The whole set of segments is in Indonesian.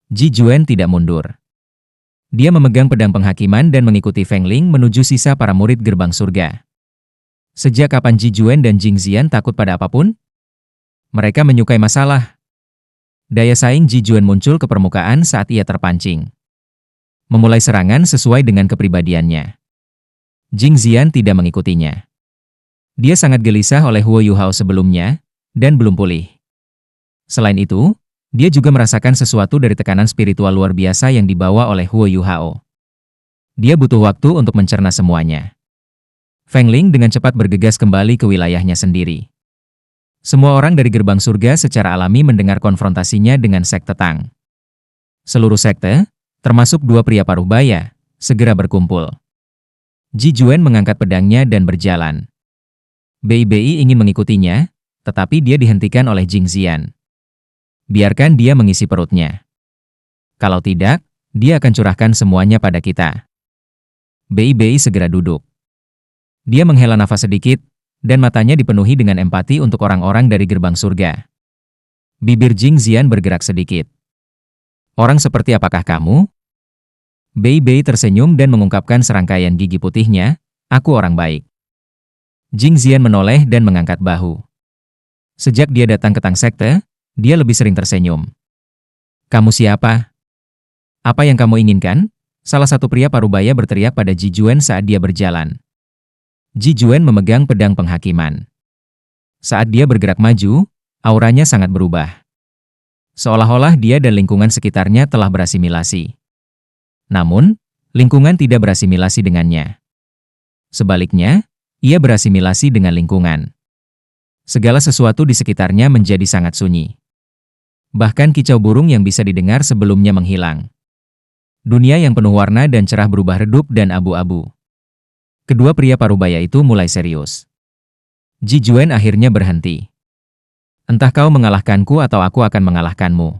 Ji Juan tidak mundur. Dia memegang pedang penghakiman dan mengikuti Feng Ling menuju sisa para murid gerbang surga. Sejak kapan Ji Juan dan Jing Xian takut pada apapun? Mereka menyukai masalah. Daya saing Ji Juan muncul ke permukaan saat ia terpancing. Memulai serangan sesuai dengan kepribadiannya. Jing Xian tidak mengikutinya. Dia sangat gelisah oleh Huo Yuhao sebelumnya, dan belum pulih. Selain itu, dia juga merasakan sesuatu dari tekanan spiritual luar biasa yang dibawa oleh Huo Yuhao. Dia butuh waktu untuk mencerna semuanya. Feng Ling dengan cepat bergegas kembali ke wilayahnya sendiri. Semua orang dari gerbang surga secara alami mendengar konfrontasinya dengan sekte Tang. Seluruh sekte, termasuk dua pria parubaya, segera berkumpul. Ji Juan mengangkat pedangnya dan berjalan. Bei ingin mengikutinya, tetapi dia dihentikan oleh Jing Xian. Biarkan dia mengisi perutnya. Kalau tidak, dia akan curahkan semuanya pada kita. Bei segera duduk. Dia menghela nafas sedikit, dan matanya dipenuhi dengan empati untuk orang-orang dari gerbang surga. Bibir Jing Xian bergerak sedikit. Orang seperti apakah kamu? Bei tersenyum dan mengungkapkan serangkaian gigi putihnya, aku orang baik. Jing Xian menoleh dan mengangkat bahu. Sejak dia datang ke Tang Sekte, dia lebih sering tersenyum. Kamu siapa? Apa yang kamu inginkan? Salah satu pria parubaya berteriak pada Ji Juan saat dia berjalan. Ji Juan memegang pedang penghakiman. Saat dia bergerak maju, auranya sangat berubah. Seolah-olah dia dan lingkungan sekitarnya telah berasimilasi. Namun, lingkungan tidak berasimilasi dengannya. Sebaliknya, ia berasimilasi dengan lingkungan. Segala sesuatu di sekitarnya menjadi sangat sunyi. Bahkan kicau burung yang bisa didengar sebelumnya menghilang. Dunia yang penuh warna dan cerah berubah redup dan abu-abu. Kedua pria parubaya itu mulai serius. Ji Juan akhirnya berhenti. Entah kau mengalahkanku atau aku akan mengalahkanmu.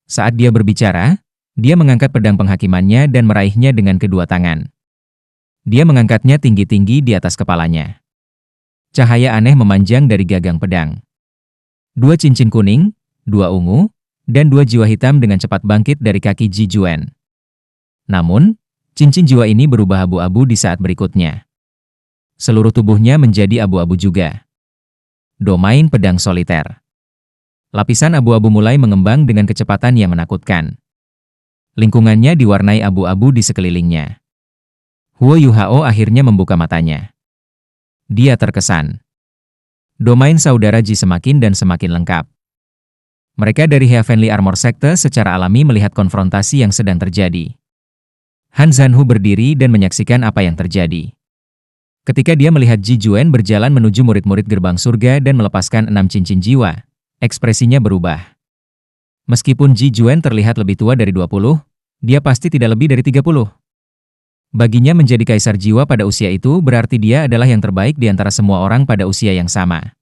Saat dia berbicara, dia mengangkat pedang penghakimannya dan meraihnya dengan kedua tangan. Dia mengangkatnya tinggi-tinggi di atas kepalanya. Cahaya aneh memanjang dari gagang pedang. Dua cincin kuning, dua ungu, dan dua jiwa hitam dengan cepat bangkit dari kaki Ji Juan. Namun, cincin jiwa ini berubah abu-abu di saat berikutnya. Seluruh tubuhnya menjadi abu-abu juga. Domain pedang soliter. Lapisan abu-abu mulai mengembang dengan kecepatan yang menakutkan. Lingkungannya diwarnai abu-abu di sekelilingnya. Huo Yuhao akhirnya membuka matanya. Dia terkesan. Domain saudara Ji semakin dan semakin lengkap. Mereka dari Heavenly Armor Sekte secara alami melihat konfrontasi yang sedang terjadi. Han Zanhu berdiri dan menyaksikan apa yang terjadi. Ketika dia melihat Ji Juan berjalan menuju murid-murid gerbang surga dan melepaskan 6 cincin jiwa, ekspresinya berubah. Meskipun Ji Juan terlihat lebih tua dari 20, dia pasti tidak lebih dari 30. Baginya menjadi kaisar jiwa pada usia itu berarti dia adalah yang terbaik di antara semua orang pada usia yang sama.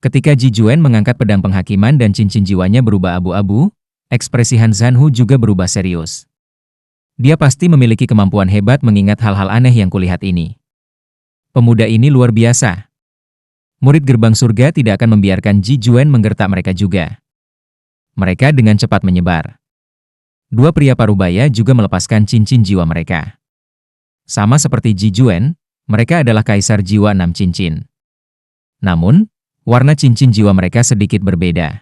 Ketika Ji Juan mengangkat pedang penghakiman dan cincin jiwanya berubah abu-abu, ekspresi Han Zanhu juga berubah serius. Dia pasti memiliki kemampuan hebat mengingat hal-hal aneh yang kulihat ini. Pemuda ini luar biasa. Murid gerbang surga tidak akan membiarkan Ji Juan menggertak mereka juga. Mereka dengan cepat menyebar. Dua pria parubaya juga melepaskan cincin jiwa mereka. Sama seperti Ji Juan, mereka adalah kaisar jiwa 6 cincin. Namun, warna cincin jiwa mereka sedikit berbeda.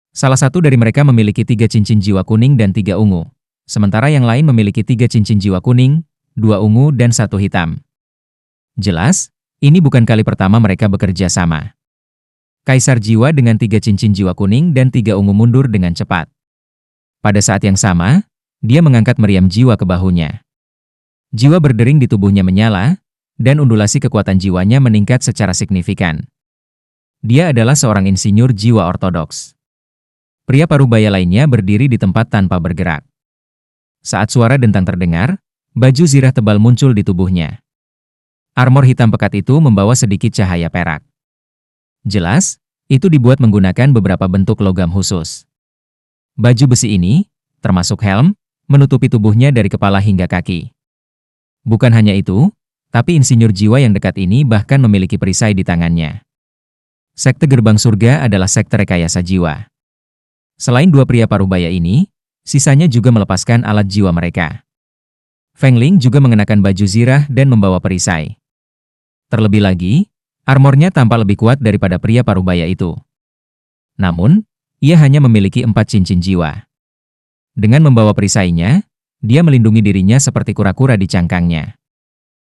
Salah satu dari mereka memiliki 3 cincin jiwa kuning dan 3 ungu, sementara yang lain memiliki 3 cincin jiwa kuning, 2 ungu dan 1 hitam. Jelas, ini bukan kali pertama mereka bekerja sama. Kaisar jiwa dengan 3 cincin jiwa kuning dan 3 ungu mundur dengan cepat. Pada saat yang sama, dia mengangkat meriam jiwa ke bahunya. Jiwa berdering di tubuhnya menyala, dan undulasi kekuatan jiwanya meningkat secara signifikan. Dia adalah seorang insinyur jiwa ortodoks. Pria parubaya lainnya berdiri di tempat tanpa bergerak. Saat suara dentang terdengar, baju zirah tebal muncul di tubuhnya. Armor hitam pekat itu membawa sedikit cahaya perak. Jelas, itu dibuat menggunakan beberapa bentuk logam khusus. Baju besi ini, termasuk helm, menutupi tubuhnya dari kepala hingga kaki. Bukan hanya itu, tapi insinyur jiwa yang dekat ini bahkan memiliki perisai di tangannya. Sekte gerbang surga adalah sekte rekayasa jiwa. Selain dua pria parubaya ini, Sisanya juga melepaskan alat jiwa mereka. Feng Ling juga mengenakan baju zirah dan membawa perisai. Terlebih lagi, armornya tampak lebih kuat daripada pria parubaya itu. Namun, ia hanya memiliki 4 cincin jiwa. Dengan membawa perisainya, dia melindungi dirinya seperti kura-kura di cangkangnya.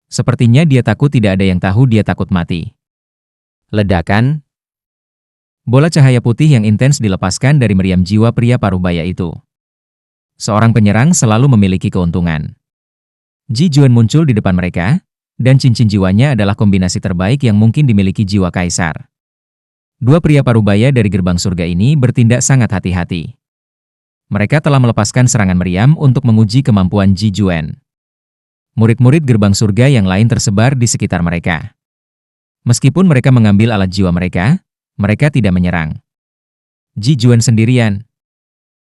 Sepertinya dia takut tidak ada yang tahu dia takut mati. Ledakan. Bola cahaya putih yang intens dilepaskan dari meriam jiwa pria parubaya itu. Seorang penyerang selalu memiliki keuntungan. Ji Juan muncul di depan mereka, dan cincin jiwanya adalah kombinasi terbaik yang mungkin dimiliki jiwa kaisar. Dua pria parubaya dari gerbang surga ini bertindak sangat hati-hati. Mereka telah melepaskan serangan meriam untuk menguji kemampuan Ji Juan. Murid-murid gerbang surga yang lain tersebar di sekitar mereka. Meskipun mereka mengambil alat jiwa mereka tidak menyerang. Ji Juan sendirian.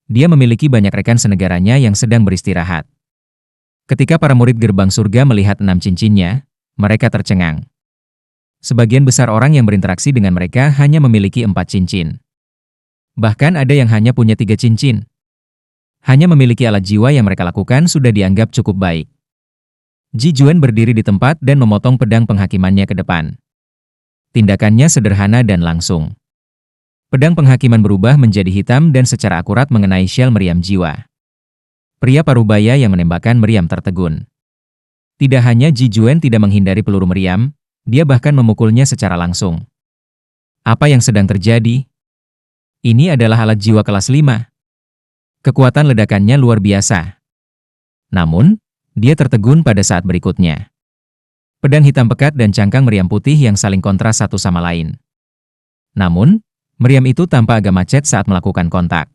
Dia memiliki banyak rekan senegaranya yang sedang beristirahat. Ketika para murid gerbang surga melihat 6 cincinnya, mereka tercengang. Sebagian besar orang yang berinteraksi dengan mereka hanya memiliki 4 cincin. Bahkan ada yang hanya punya 3 cincin. Hanya memiliki alat jiwa yang mereka lakukan sudah dianggap cukup baik. Ji Juan berdiri di tempat dan memotong pedang penghakimannya ke depan. Tindakannya sederhana dan langsung. Pedang penghakiman berubah menjadi hitam dan secara akurat mengenai shell meriam jiwa. Pria parubaya yang menembakkan meriam tertegun. Tidak hanya Ji Juan tidak menghindari peluru meriam, dia bahkan memukulnya secara langsung. Apa yang sedang terjadi? Ini adalah alat jiwa kelas 5. Kekuatan ledakannya luar biasa. Namun, dia tertegun pada saat berikutnya. Pedang hitam pekat dan cangkang meriam putih yang saling kontras satu sama lain. Namun, meriam itu tampak agak macet saat melakukan kontak.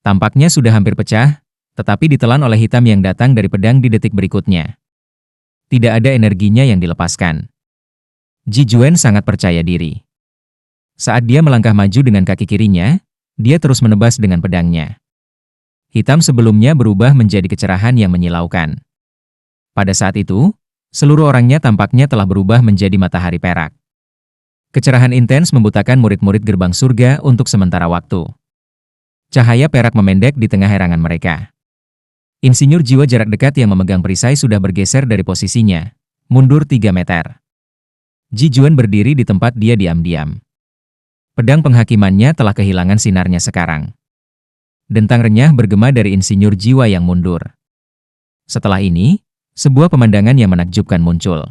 Tampaknya sudah hampir pecah, tetapi ditelan oleh hitam yang datang dari pedang di detik berikutnya. Tidak ada energinya yang dilepaskan. Ji Juan sangat percaya diri. Saat dia melangkah maju dengan kaki kirinya, dia terus menebas dengan pedangnya. Hitam sebelumnya berubah menjadi kecerahan yang menyilaukan. Pada saat itu, seluruh orangnya tampaknya telah berubah menjadi matahari perak. Kecerahan intens membutakan murid-murid gerbang surga untuk sementara waktu. Cahaya perak memendek di tengah herangan mereka. Insinyur jiwa jarak dekat yang memegang perisai sudah bergeser dari posisinya, mundur 3 meter. Ji Juan berdiri di tempat dia diam-diam. Pedang penghakimannya telah kehilangan sinarnya sekarang. Dentang renyah bergema dari insinyur jiwa yang mundur. Setelah ini, sebuah pemandangan yang menakjubkan muncul.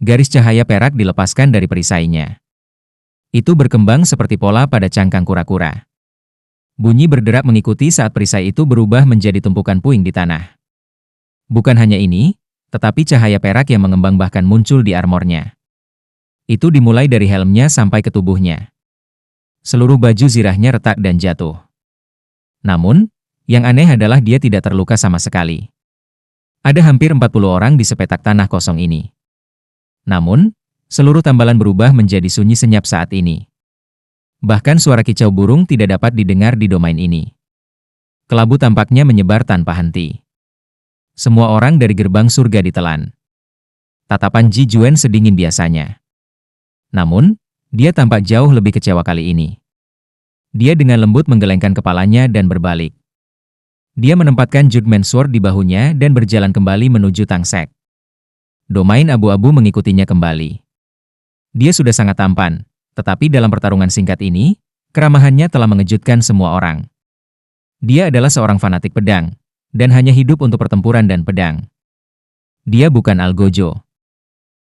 Garis cahaya perak dilepaskan dari perisainya. Itu berkembang seperti pola pada cangkang kura-kura. Bunyi berderap mengikuti saat perisai itu berubah menjadi tumpukan puing di tanah. Bukan hanya ini, tetapi cahaya perak yang mengembang bahkan muncul di armornya. Itu dimulai dari helmnya sampai ke tubuhnya. Seluruh baju zirahnya retak dan jatuh. Namun, yang aneh adalah dia tidak terluka sama sekali. Ada hampir 40 orang di sepetak tanah kosong ini. Namun, seluruh tambalan berubah menjadi sunyi senyap saat ini. Bahkan suara kicau burung tidak dapat didengar di domain ini. Kelabu tampaknya menyebar tanpa henti. Semua orang dari gerbang surga ditelan. Tatapan Ji Juan sedingin biasanya. Namun, dia tampak jauh lebih kecewa kali ini. Dia dengan lembut menggelengkan kepalanya dan berbalik. Dia menempatkan Judgment Sword di bahunya dan berjalan kembali menuju Tangsek. Domain abu-abu mengikutinya kembali. Dia sudah sangat tampan. Tetapi dalam pertarungan singkat ini, keramahannya telah mengejutkan semua orang. Dia adalah seorang fanatik pedang, dan hanya hidup untuk pertempuran dan pedang. Dia bukan Algojo.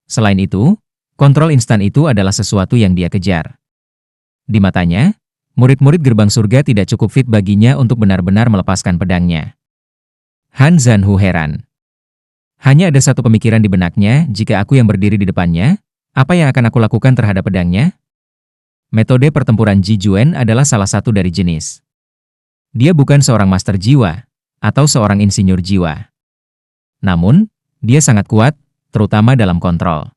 Selain itu, kontrol instan itu adalah sesuatu yang dia kejar. Di matanya, murid-murid gerbang surga tidak cukup fit baginya untuk benar-benar melepaskan pedangnya. Han Zanhu heran. Hanya ada satu pemikiran di benaknya, jika aku yang berdiri di depannya, apa yang akan aku lakukan terhadap pedangnya? Metode pertempuran Ji Juan adalah salah satu dari jenis. Dia bukan seorang master jiwa, atau seorang insinyur jiwa. Namun, dia sangat kuat, terutama dalam kontrol.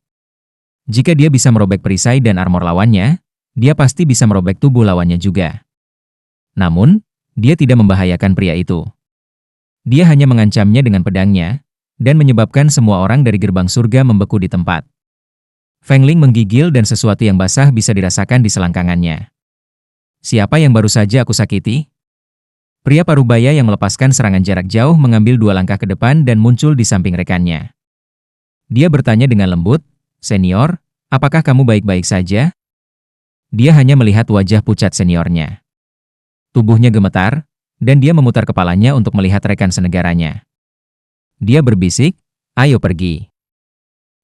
Jika dia bisa merobek perisai dan armor lawannya, dia pasti bisa merobek tubuh lawannya juga. Namun, dia tidak membahayakan pria itu. Dia hanya mengancamnya dengan pedangnya, dan menyebabkan semua orang dari gerbang surga membeku di tempat. Feng Ling menggigil dan sesuatu yang basah bisa dirasakan di selangkangannya. Siapa yang baru saja aku sakiti? Pria parubaya yang melepaskan serangan jarak jauh mengambil 2 langkah ke depan dan muncul di samping rekannya. Dia bertanya dengan lembut, "Senior, apakah kamu baik-baik saja?" Dia hanya melihat wajah pucat seniornya. Tubuhnya gemetar, dan dia memutar kepalanya untuk melihat rekan senegaranya. Dia berbisik, "Ayo pergi."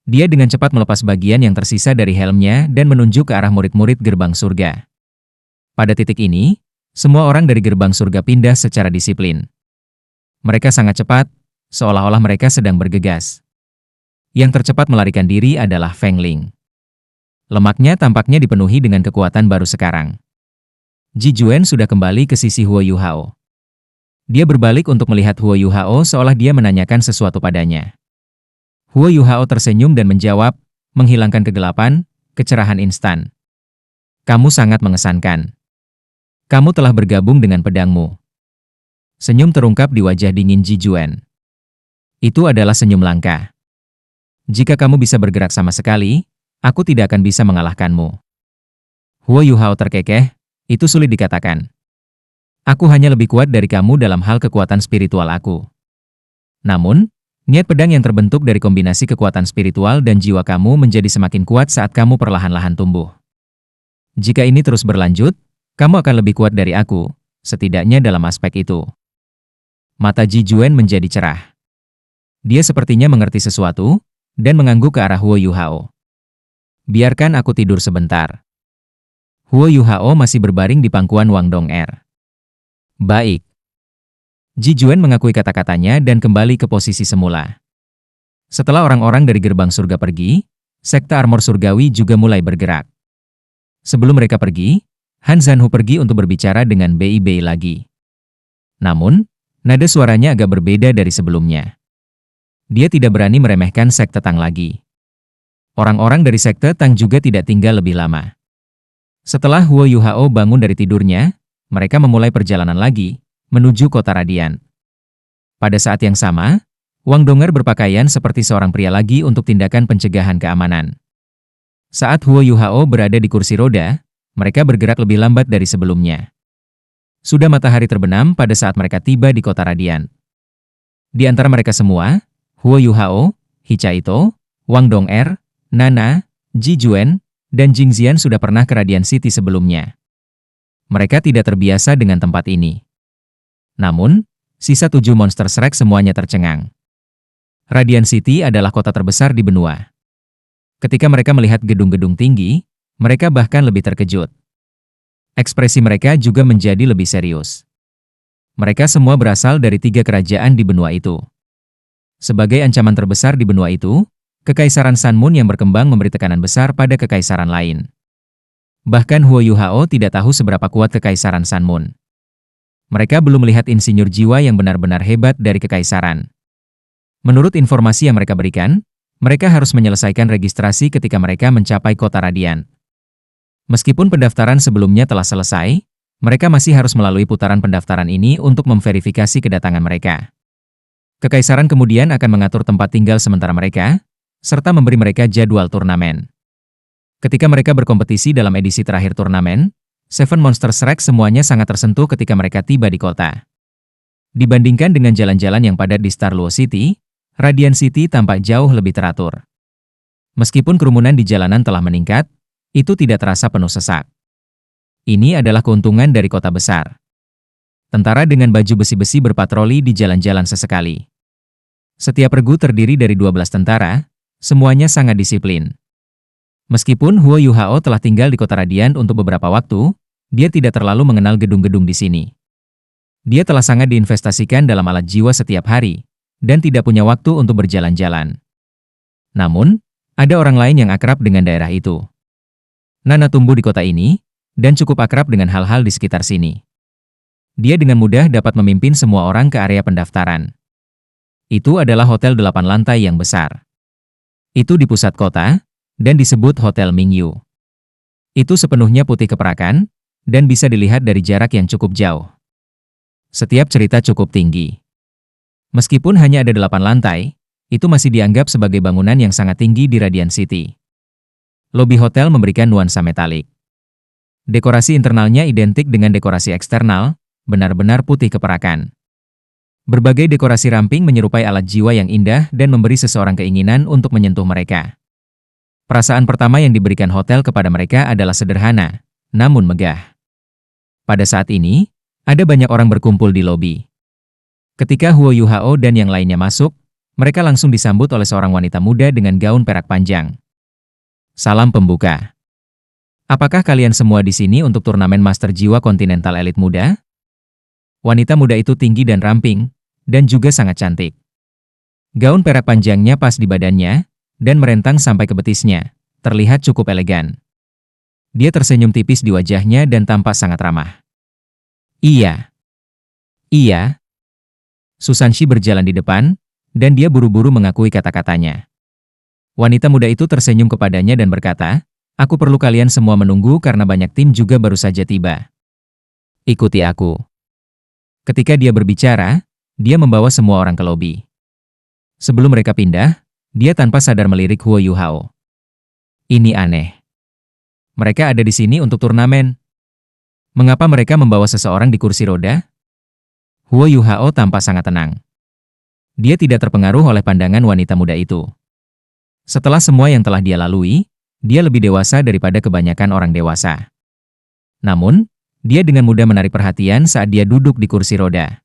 Dia dengan cepat melepas bagian yang tersisa dari helmnya dan menunjuk ke arah murid-murid gerbang surga. Pada titik ini, semua orang dari gerbang surga pindah secara disiplin. Mereka sangat cepat, seolah-olah mereka sedang bergegas. Yang tercepat melarikan diri adalah Feng Ling. Lemaknya tampaknya dipenuhi dengan kekuatan baru sekarang. Ji Juan sudah kembali ke sisi Huo Yuhao. Dia berbalik untuk melihat Huo Yuhao seolah dia menanyakan sesuatu padanya. Huo Yuhao tersenyum dan menjawab, menghilangkan kegelapan, kecerahan instan. "Kamu sangat mengesankan. Kamu telah bergabung dengan pedangmu." Senyum terungkap di wajah dingin Ji Juan. Itu adalah senyum langka. "Jika kamu bisa bergerak sama sekali, aku tidak akan bisa mengalahkanmu." Huo Yuhao terkekeh, "Itu sulit dikatakan. Aku hanya lebih kuat dari kamu dalam hal kekuatan spiritual aku. Namun, niat pedang yang terbentuk dari kombinasi kekuatan spiritual dan jiwa kamu menjadi semakin kuat saat kamu perlahan-lahan tumbuh. Jika ini terus berlanjut, kamu akan lebih kuat dari aku, setidaknya dalam aspek itu." Mata Ji Juan menjadi cerah. Dia sepertinya mengerti sesuatu, dan mengangguk ke arah Huo Yuhao. "Biarkan aku tidur sebentar." Huo Yuhao masih berbaring di pangkuan Wang Dong'er. "Baik." Ji Juan mengakui kata-katanya dan kembali ke posisi semula. Setelah orang-orang dari gerbang surga pergi, sekte armor surgawi juga mulai bergerak. Sebelum mereka pergi, Han Zanhu pergi untuk berbicara dengan Bei Bei lagi. Namun, nada suaranya agak berbeda dari sebelumnya. Dia tidak berani meremehkan sekte Tang lagi. Orang-orang dari sekte Tang juga tidak tinggal lebih lama. Setelah Huo Yuhao bangun dari tidurnya, mereka memulai perjalanan lagi, menuju kota Radian. Pada saat yang sama, Wang Dong'er berpakaian seperti seorang pria lagi untuk tindakan pencegahan keamanan. Saat Huo Yuhao berada di kursi roda, mereka bergerak lebih lambat dari sebelumnya. Sudah matahari terbenam pada saat mereka tiba di kota Radian. Di antara mereka semua, Huo Yuhao, Hichaito, Wang Dong'er, Nana, Ji Juan, dan Jing Zian sudah pernah ke Radian City sebelumnya. Mereka tidak terbiasa dengan tempat ini. Namun, sisa 7 monster Shrek semuanya tercengang. Radian City adalah kota terbesar di benua. Ketika mereka melihat gedung-gedung tinggi, mereka bahkan lebih terkejut. Ekspresi mereka juga menjadi lebih serius. Mereka semua berasal dari 3 kerajaan di benua itu. Sebagai ancaman terbesar di benua itu, Kekaisaran Sanmun yang berkembang memberi tekanan besar pada kekaisaran lain. Bahkan Huo Yuhao tidak tahu seberapa kuat Kekaisaran Sanmun. Mereka belum melihat insinyur jiwa yang benar-benar hebat dari kekaisaran. Menurut informasi yang mereka berikan, mereka harus menyelesaikan registrasi ketika mereka mencapai kota Radian. Meskipun pendaftaran sebelumnya telah selesai, mereka masih harus melalui putaran pendaftaran ini untuk memverifikasi kedatangan mereka. Kekaisaran kemudian akan mengatur tempat tinggal sementara mereka, serta memberi mereka jadwal turnamen. Ketika mereka berkompetisi dalam edisi terakhir turnamen, Seven Monster Shrek semuanya sangat tersentuh ketika mereka tiba di kota. Dibandingkan dengan jalan-jalan yang padat di Star Luo City, Radian City tampak jauh lebih teratur. Meskipun kerumunan di jalanan telah meningkat, itu tidak terasa penuh sesak. Ini adalah keuntungan dari kota besar. Tentara dengan baju besi-besi berpatroli di jalan-jalan sesekali. Setiap regu terdiri dari 12 tentara, semuanya sangat disiplin. Meskipun Huo Yuhao telah tinggal di kota Radian untuk beberapa waktu, dia tidak terlalu mengenal gedung-gedung di sini. Dia telah sangat diinvestasikan dalam alat jiwa setiap hari, dan tidak punya waktu untuk berjalan-jalan. Namun, ada orang lain yang akrab dengan daerah itu. Nana tumbuh di kota ini, dan cukup akrab dengan hal-hal di sekitar sini. Dia dengan mudah dapat memimpin semua orang ke area pendaftaran. Itu adalah hotel 8 lantai yang besar. Itu di pusat kota, dan disebut Hotel Mingyu. Itu sepenuhnya putih keperakan, dan bisa dilihat dari jarak yang cukup jauh. Setiap cerita cukup tinggi. Meskipun hanya ada 8 lantai, itu masih dianggap sebagai bangunan yang sangat tinggi di Radian City. Lobi hotel memberikan nuansa metalik. Dekorasi internalnya identik dengan dekorasi eksternal, benar-benar putih keperakan. Berbagai dekorasi ramping menyerupai alat jiwa yang indah dan memberi seseorang keinginan untuk menyentuh mereka. Perasaan pertama yang diberikan hotel kepada mereka adalah sederhana, namun megah. Pada saat ini, ada banyak orang berkumpul di lobi. Ketika Huo Yuhao dan yang lainnya masuk, mereka langsung disambut oleh seorang wanita muda dengan gaun perak panjang. Salam pembuka. Apakah kalian semua di sini untuk turnamen Master Jiwa Kontinental Elit Muda? Wanita muda itu tinggi dan ramping, dan juga sangat cantik. Gaun perak panjangnya pas di badannya, dan merentang sampai ke betisnya, terlihat cukup elegan. Dia tersenyum tipis di wajahnya dan tampak sangat ramah. Iya. Iya. Susanshi berjalan di depan, dan dia buru-buru mengakui kata-katanya. Wanita muda itu tersenyum kepadanya dan berkata, "Aku perlu kalian semua menunggu karena banyak tim juga baru saja tiba. Ikuti aku." Ketika dia berbicara, dia membawa semua orang ke lobi. Sebelum mereka pindah, dia tanpa sadar melirik Huo Yuhao. Ini aneh. Mereka ada di sini untuk turnamen. Mengapa mereka membawa seseorang di kursi roda? Huo Yuhao tampak sangat tenang. Dia tidak terpengaruh oleh pandangan wanita muda itu. Setelah semua yang telah dia lalui, dia lebih dewasa daripada kebanyakan orang dewasa. Namun, dia dengan mudah menarik perhatian saat dia duduk di kursi roda.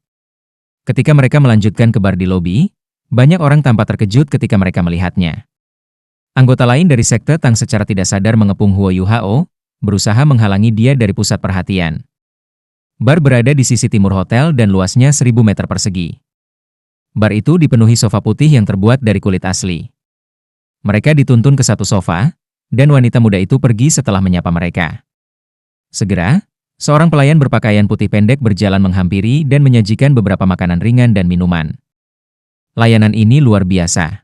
Ketika mereka melanjutkan ke bar di lobi, banyak orang tampak terkejut ketika mereka melihatnya. Anggota lain dari sekte Tang secara tidak sadar mengepung Huo Yuhao, berusaha menghalangi dia dari pusat perhatian. Bar berada di sisi timur hotel dan luasnya 1000 meter persegi. Bar itu dipenuhi sofa putih yang terbuat dari kulit asli. Mereka dituntun ke satu sofa, dan wanita muda itu pergi setelah menyapa mereka. Segera, seorang pelayan berpakaian putih pendek berjalan menghampiri dan menyajikan beberapa makanan ringan dan minuman. Layanan ini luar biasa.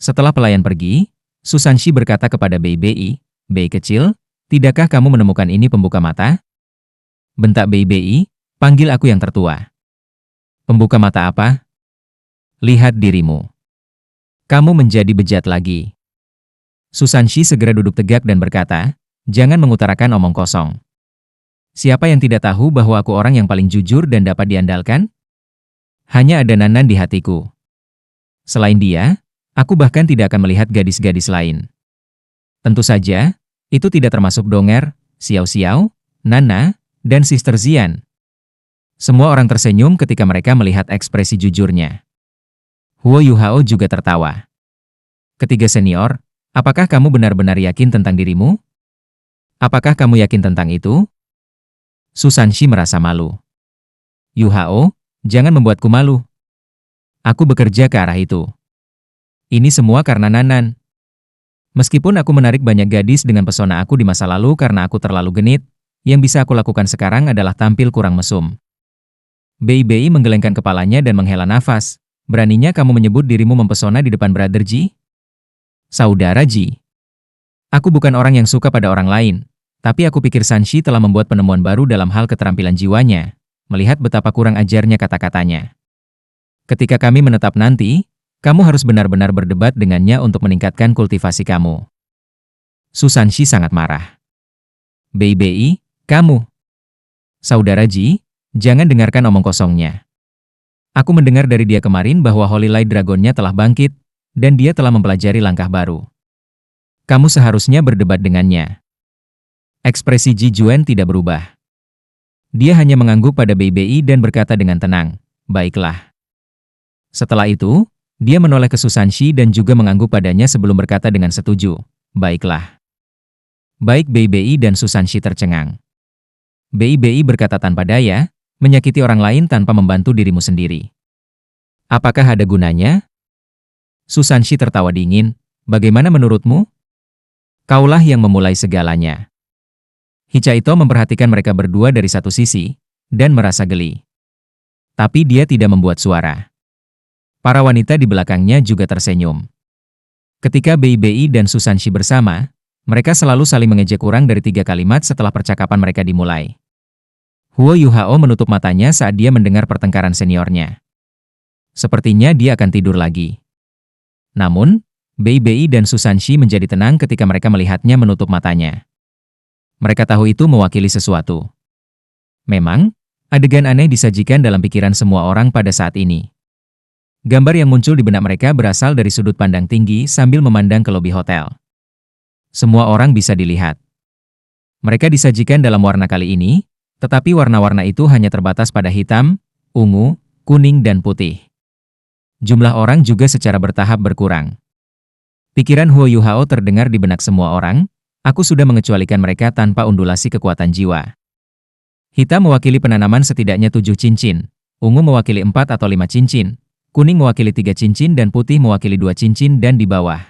Setelah pelayan pergi, Susanshi berkata kepada Bei, "Bei kecil, tidakkah kamu menemukan ini pembuka mata?" Bentak Bei, "Panggil aku yang tertua." "Pembuka mata apa?" "Lihat dirimu. Kamu menjadi bejat lagi." Susanshi segera duduk tegak dan berkata, "Jangan mengutarakan omong kosong. Siapa yang tidak tahu bahwa aku orang yang paling jujur dan dapat diandalkan? Hanya ada Nanan di hatiku. Selain dia, aku bahkan tidak akan melihat gadis-gadis lain. Tentu saja, itu tidak termasuk Donger, Xiao Xiao, Nana, dan Sister Zian." Semua orang tersenyum ketika mereka melihat ekspresi jujurnya. Huo Yuhao juga tertawa. "Ketiga senior, apakah kamu benar-benar yakin tentang dirimu? Apakah kamu yakin tentang itu?" Susanshi merasa malu. "Yuhao, jangan membuatku malu. Aku bekerja ke arah itu. Ini semua karena Nanan. Meskipun aku menarik banyak gadis dengan pesona aku di masa lalu karena aku terlalu genit, yang bisa aku lakukan sekarang adalah tampil kurang mesum." Bei menggelengkan kepalanya dan menghela nafas. "Beraninya kamu menyebut dirimu mempesona di depan Brother Ji?" "Saudara Ji. Aku bukan orang yang suka pada orang lain. Tapi aku pikir Sanshi telah membuat penemuan baru dalam hal keterampilan jiwanya, melihat betapa kurang ajarnya kata-katanya. Ketika kami menetap nanti, kamu harus benar-benar berdebat dengannya untuk meningkatkan kultivasi kamu." Susanshi sangat marah. Bei, kamu. "Saudara Ji, jangan dengarkan omong kosongnya. Aku mendengar dari dia kemarin bahwa Holy Light Dragonnya telah bangkit, dan dia telah mempelajari langkah baru. Kamu seharusnya berdebat dengannya." Ekspresi Ji Juen tidak berubah. Dia hanya mengangguk pada Bei dan berkata dengan tenang, "Baiklah." Setelah itu, dia menoleh ke Susanshi dan juga mengangguk padanya sebelum berkata dengan setuju, "Baiklah." Baik Bei dan Susanshi tercengang. Bei berkata tanpa daya, "Menyakiti orang lain tanpa membantu dirimu sendiri. Apakah ada gunanya?" Susanshi tertawa dingin, "Bagaimana menurutmu? Kaulah yang memulai segalanya." Hichaito memperhatikan mereka berdua dari satu sisi, dan merasa geli. Tapi dia tidak membuat suara. Para wanita di belakangnya juga tersenyum. Ketika Bei dan Susanshi bersama, mereka selalu saling mengejek kurang dari 3 kalimat setelah percakapan mereka dimulai. Huo Yuhao menutup matanya saat dia mendengar pertengkaran seniornya. Sepertinya dia akan tidur lagi. Namun, Bei dan Susanshi menjadi tenang ketika mereka melihatnya menutup matanya. Mereka tahu itu mewakili sesuatu. Memang, Adegan aneh disajikan dalam pikiran semua orang pada saat ini. Gambar yang muncul di benak mereka berasal dari sudut pandang tinggi sambil memandang ke lobi hotel. Semua orang bisa dilihat. Mereka disajikan dalam warna kali ini, tetapi warna-warna itu hanya terbatas pada hitam, ungu, kuning dan putih. Jumlah orang juga secara bertahap berkurang. Pikiran Huo Yuhao terdengar di benak semua orang, aku sudah mengecualikan mereka tanpa undulasi kekuatan jiwa. Hitam mewakili penanaman setidaknya 7 cincin, ungu mewakili 4 atau 5 cincin, kuning mewakili 3 cincin dan putih mewakili 2 cincin dan di bawah.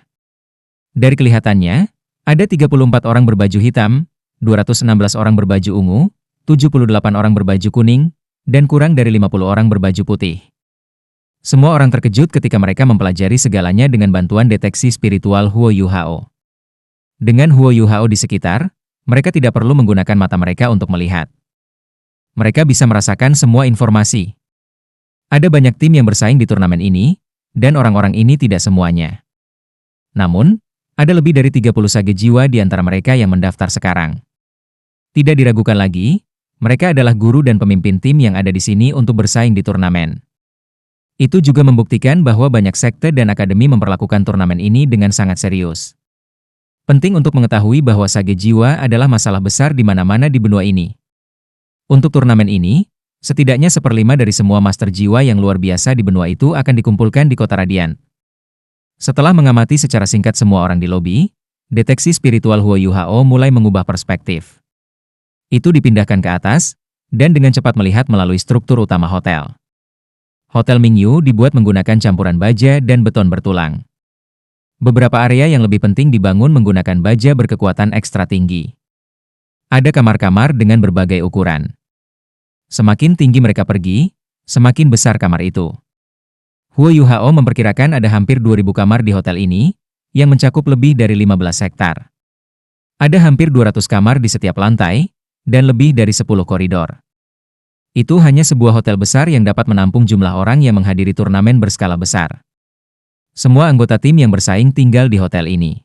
Dari kelihatannya, ada 34 orang berbaju hitam, 216 orang berbaju ungu, 78 orang berbaju kuning, dan kurang dari 50 orang berbaju putih. Semua orang terkejut ketika mereka mempelajari segalanya dengan bantuan deteksi spiritual Huo Yuhao. Dengan Huo Yuhao di sekitar, mereka tidak perlu menggunakan mata mereka untuk melihat. Mereka bisa merasakan semua informasi. Ada banyak tim yang bersaing di turnamen ini, dan orang-orang ini tidak semuanya. Namun, ada lebih dari 30 sage jiwa di antara mereka yang mendaftar sekarang. Tidak diragukan lagi, mereka adalah guru dan pemimpin tim yang ada di sini untuk bersaing di turnamen. Itu juga membuktikan bahwa banyak sekte dan akademi memperlakukan turnamen ini dengan sangat serius. Penting untuk mengetahui bahwa sage jiwa adalah masalah besar di mana-mana di benua ini. Untuk turnamen ini, setidaknya 1/5 dari semua master jiwa yang luar biasa di benua itu akan dikumpulkan di kota Radiant. Setelah mengamati secara singkat semua orang di lobi, deteksi spiritual Huo Yuhao mulai mengubah perspektif. Itu dipindahkan ke atas, dan dengan cepat melihat melalui struktur utama hotel. Hotel Mingyu dibuat menggunakan campuran baja dan beton bertulang. Beberapa area yang lebih penting dibangun menggunakan baja berkekuatan ekstra tinggi. Ada kamar-kamar dengan berbagai ukuran. Semakin tinggi mereka pergi, semakin besar kamar itu. Huo Yuhao memperkirakan ada hampir 2.000 kamar di hotel ini, yang mencakup lebih dari 15 hektar. Ada hampir 200 kamar di setiap lantai, dan lebih dari 10 koridor. Itu hanya sebuah hotel besar yang dapat menampung jumlah orang yang menghadiri turnamen berskala besar. Semua anggota tim yang bersaing tinggal di hotel ini.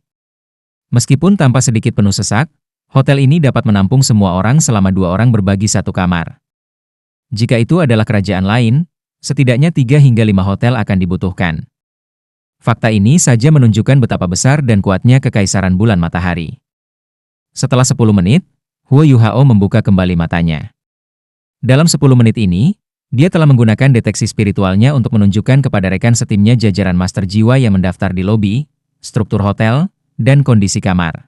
Meskipun tanpa sedikit penuh sesak, hotel ini dapat menampung semua orang selama 2 orang berbagi satu kamar. Jika itu adalah kerajaan lain, setidaknya 3 hingga 5 hotel akan dibutuhkan. Fakta ini saja menunjukkan betapa besar dan kuatnya kekaisaran bulan matahari. Setelah 10 menit, Huo Yuhao membuka kembali matanya. Dalam 10 menit ini, dia telah menggunakan deteksi spiritualnya untuk menunjukkan kepada rekan setimnya jajaran master jiwa yang mendaftar di lobi, struktur hotel, dan kondisi kamar.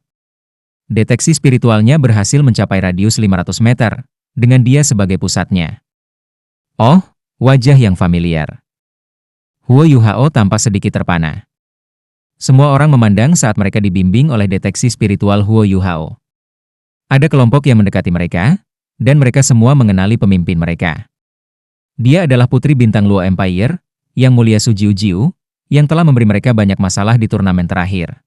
Deteksi spiritualnya berhasil mencapai radius 500 meter, dengan dia sebagai pusatnya. Oh, wajah yang familiar. Huo Yuhao tampak sedikit terpana. Semua orang memandang saat mereka dibimbing oleh deteksi spiritual Huo Yuhao. Ada kelompok yang mendekati mereka, dan mereka semua mengenali pemimpin mereka. Dia adalah putri bintang Luo Empire, Yang Mulia Su Jiu, yang telah memberi mereka banyak masalah di turnamen terakhir.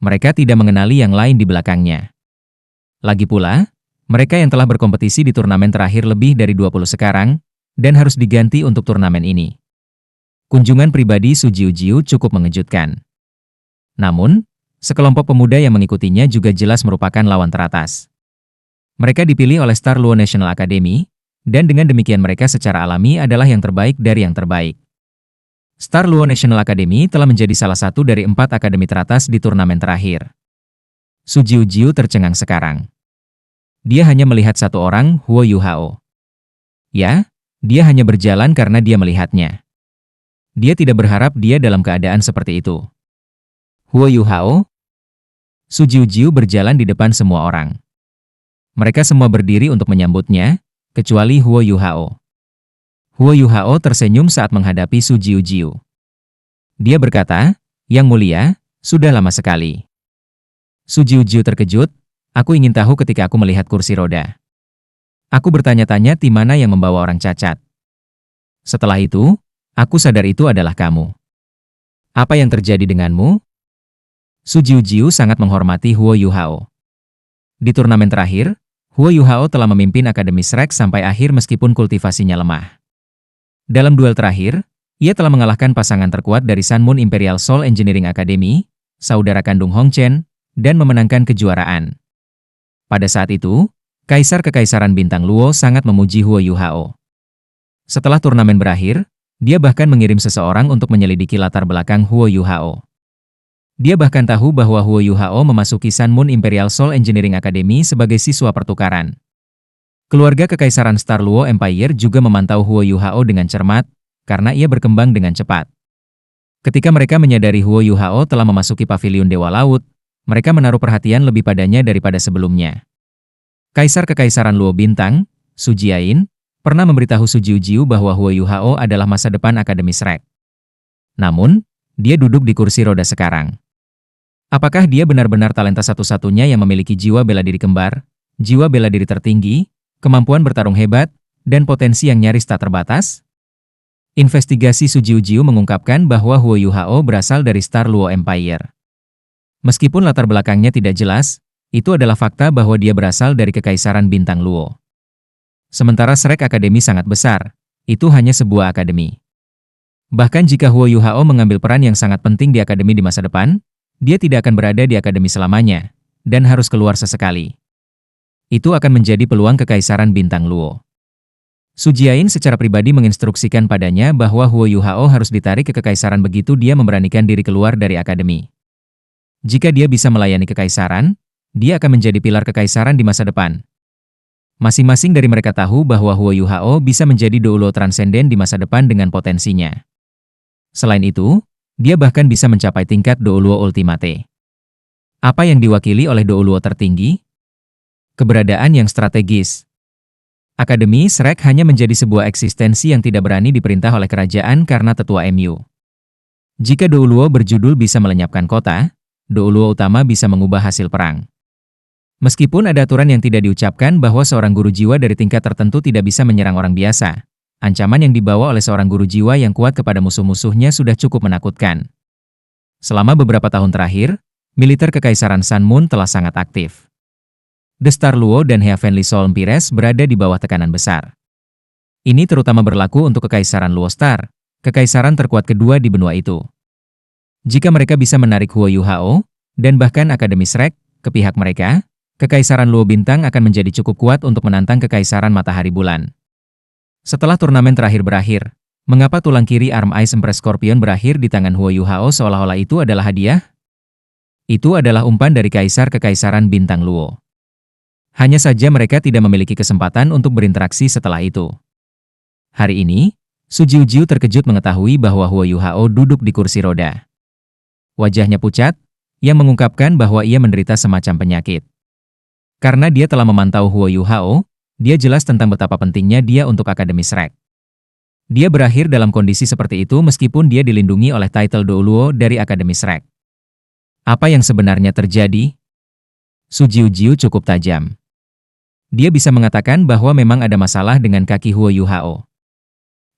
Mereka tidak mengenali yang lain di belakangnya. Lagi pula, mereka yang telah berkompetisi di turnamen terakhir lebih dari 20 sekarang, dan harus diganti untuk turnamen ini. Kunjungan pribadi Su Jiu cukup mengejutkan. Namun, sekelompok pemuda yang mengikutinya juga jelas merupakan lawan teratas. Mereka dipilih oleh Star Luo National Academy, dan dengan demikian mereka secara alami adalah yang terbaik dari yang terbaik. Star Luo National Academy telah menjadi salah satu dari 4 akademi teratas di turnamen terakhir. Su Jiu tercengang sekarang. Dia hanya melihat satu orang, Huo Yuhao. Ya, dia hanya berjalan karena dia melihatnya. Dia tidak berharap dia dalam keadaan seperti itu. Huo Yuhao? Su Jiu berjalan di depan semua orang. Mereka semua berdiri untuk menyambutnya, kecuali Huo Yuhao. Huo Yuhao tersenyum saat menghadapi Su Jiu. Dia berkata, "Yang mulia, sudah lama sekali." Su Jiu terkejut, "Aku ingin tahu ketika aku melihat kursi roda. Aku bertanya-tanya di mana yang membawa orang cacat. Setelah itu, aku sadar itu adalah kamu. Apa yang terjadi denganmu?" Su Jiu sangat menghormati Huo Yuhao. Di turnamen terakhir, Huo Yuhao telah memimpin Akademi Shrek sampai akhir meskipun kultivasinya lemah. Dalam duel terakhir, ia telah mengalahkan pasangan terkuat dari Sun Moon Imperial Soul Engineering Academy, saudara kandung Hong Chen, dan memenangkan kejuaraan. Pada saat itu, Kaisar Kekaisaran Bintang Luo sangat memuji Huo Yuhao. Setelah turnamen berakhir, dia bahkan mengirim seseorang untuk menyelidiki latar belakang Huo Yuhao. Dia bahkan tahu bahwa Huo Yuhao memasuki Sun Moon Imperial Soul Engineering Academy sebagai siswa pertukaran. Keluarga Kekaisaran Star Luo Empire juga memantau Huo Yuhao dengan cermat, karena ia berkembang dengan cepat. Ketika mereka menyadari Huo Yuhao telah memasuki paviliun Dewa Laut, mereka menaruh perhatian lebih padanya daripada sebelumnya. Kaisar Kekaisaran Luo Bintang, Su Jiayin, pernah memberitahu Su Jiujiu bahwa Huo Yuhao adalah masa depan Akademi Shrek. Namun, dia duduk di kursi roda sekarang. Apakah dia benar-benar talenta satu-satunya yang memiliki jiwa bela diri kembar, jiwa bela diri tertinggi, kemampuan bertarung hebat, dan potensi yang nyaris tak terbatas? Investigasi Su Jiujiu mengungkapkan bahwa Huo Yuhao berasal dari Star Luo Empire. Meskipun latar belakangnya tidak jelas, itu adalah fakta bahwa dia berasal dari Kekaisaran Bintang Luo. Sementara Shrek Academy sangat besar, itu hanya sebuah akademi. Bahkan jika Huo Yuhao mengambil peran yang sangat penting di akademi di masa depan, dia tidak akan berada di akademi selamanya, dan harus keluar sesekali. Itu akan menjadi peluang Kekaisaran Bintang Luo. Su Jiayin secara pribadi menginstruksikan padanya bahwa Huo Yuhao harus ditarik ke Kekaisaran begitu dia memberanikan diri keluar dari akademi. Jika dia bisa melayani Kekaisaran, dia akan menjadi pilar Kekaisaran di masa depan. Masing-masing dari mereka tahu bahwa Huo Yuhao bisa menjadi Douluo transenden di masa depan dengan potensinya. Selain itu, dia bahkan bisa mencapai tingkat Douluo Ultimate. Apa yang diwakili oleh Douluo tertinggi? Keberadaan yang strategis. Akademi Shrek hanya menjadi sebuah eksistensi yang tidak berani diperintah oleh kerajaan karena tetua MU. Jika Douluo berjudul bisa melenyapkan kota, Douluo utama bisa mengubah hasil perang. Meskipun ada aturan yang tidak diucapkan bahwa seorang guru jiwa dari tingkat tertentu tidak bisa menyerang orang biasa, ancaman yang dibawa oleh seorang guru jiwa yang kuat kepada musuh-musuhnya sudah cukup menakutkan. Selama beberapa tahun terakhir, militer Kekaisaran Sun Moon telah sangat aktif. The Star Luo dan Heavenly Soul Empires berada di bawah tekanan besar. Ini terutama berlaku untuk Kekaisaran Luo Star, kekaisaran terkuat kedua di benua itu. Jika mereka bisa menarik Huo Yuhao, dan bahkan Akademi Shrek, ke pihak mereka, Kekaisaran Luo Bintang akan menjadi cukup kuat untuk menantang Kekaisaran Matahari Bulan. Setelah turnamen terakhir berakhir, mengapa tulang kiri Arm Ice Empress Scorpion berakhir di tangan Huo Yuhao seolah-olah itu adalah hadiah? Itu adalah umpan dari Kaisar Kekaisaran Bintang Luo. Hanya saja mereka tidak memiliki kesempatan untuk berinteraksi setelah itu. Hari ini, Su Jiujiu terkejut mengetahui bahwa Huo Yuhao duduk di kursi roda. Wajahnya pucat, yang mengungkapkan bahwa ia menderita semacam penyakit. Karena dia telah memantau Huo Yuhao, dia jelas tentang betapa pentingnya dia untuk Akademi Shrek. Dia berakhir dalam kondisi seperti itu meskipun dia dilindungi oleh title Douluo dari Akademi Shrek. Apa yang sebenarnya terjadi? Su Jiujiu cukup tajam. Dia bisa mengatakan bahwa memang ada masalah dengan kaki Huo Yuhao.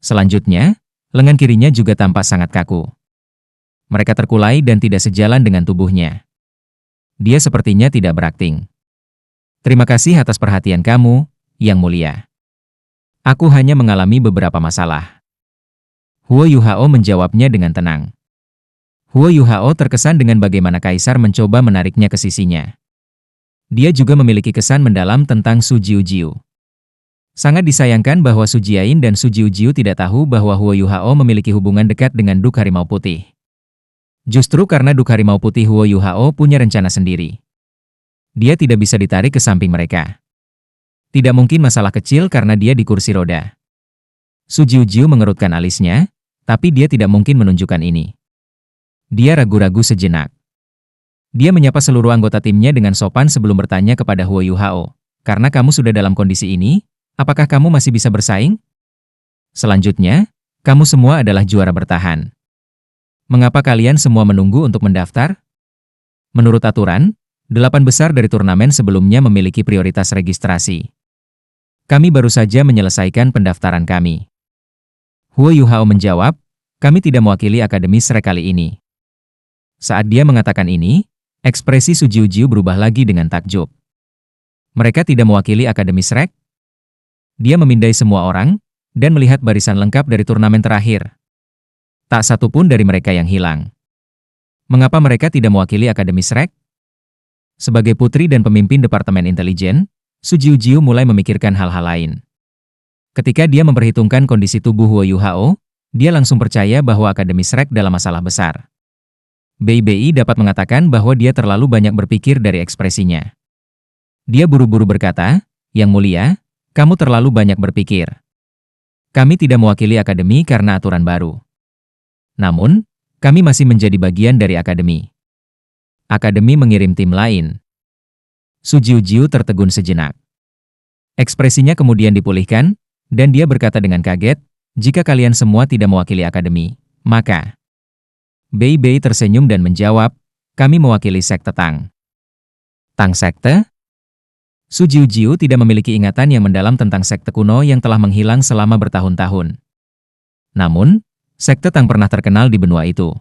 Selanjutnya, lengan kirinya juga tampak sangat kaku. Mereka terkulai dan tidak sejalan dengan tubuhnya. Dia sepertinya tidak berakting. Terima kasih atas perhatian kamu, Yang Mulia. Aku hanya mengalami beberapa masalah. Huo Yuhao menjawabnya dengan tenang. Huo Yuhao terkesan dengan bagaimana Kaisar mencoba menariknya ke sisinya. Dia juga memiliki kesan mendalam tentang Su Jiujiu. Sangat disayangkan bahwa Su Jiayin dan Su Jiujiu tidak tahu bahwa Huo Yuhao memiliki hubungan dekat dengan Duk Harimau Putih. Justru karena Duk Harimau Putih Huo Yuhao punya rencana sendiri. Dia tidak bisa ditarik ke samping mereka. Tidak mungkin masalah kecil karena dia di kursi roda. Su Jiujiu mengerutkan alisnya, tapi dia tidak mungkin menunjukkan ini. Dia ragu-ragu sejenak. Dia menyapa seluruh anggota timnya dengan sopan sebelum bertanya kepada Huo Yuhao, "Karena kamu sudah dalam kondisi ini, apakah kamu masih bisa bersaing? Selanjutnya, kamu semua adalah juara bertahan. Mengapa kalian semua menunggu untuk mendaftar?" Menurut aturan, 8 besar dari turnamen sebelumnya memiliki prioritas registrasi. Kami baru saja menyelesaikan pendaftaran kami. Huo Yuhao menjawab, "Kami tidak mewakili Akademi Shrek kali ini." Saat dia mengatakan ini, ekspresi Su Jiujiu berubah lagi dengan takjub. Mereka tidak mewakili Akademi Shrek? Dia memindai semua orang, dan melihat barisan lengkap dari turnamen terakhir. Tak satu pun dari mereka yang hilang. Mengapa mereka tidak mewakili Akademi Shrek? Sebagai putri dan pemimpin Departemen Intelijen, Su Jiujiu mulai memikirkan hal-hal lain. Ketika dia memperhitungkan kondisi tubuh Wo Yuhao, dia langsung percaya bahwa Akademi Shrek dalam masalah besar. Bei Bei dapat mengatakan bahwa dia terlalu banyak berpikir dari ekspresinya. Dia buru-buru berkata, "Yang mulia, kamu terlalu banyak berpikir. Kami tidak mewakili Akademi karena aturan baru. Namun, kami masih menjadi bagian dari Akademi. Akademi mengirim tim lain." Su Jiujiu tertegun sejenak. Ekspresinya kemudian dipulihkan, dan dia berkata dengan kaget, "Jika kalian semua tidak mewakili Akademi, maka..." Bei Bei tersenyum dan menjawab, "Kami mewakili sekte Tang." Tang sekte? Su Jiujiu tidak memiliki ingatan yang mendalam tentang sekte kuno yang telah menghilang selama bertahun-tahun. Namun, sekte Tang pernah terkenal di benua itu.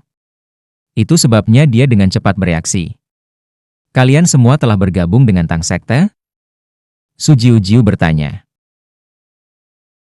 Itu sebabnya dia dengan cepat bereaksi. "Kalian semua telah bergabung dengan Tang sekte?" Su Jiujiu bertanya.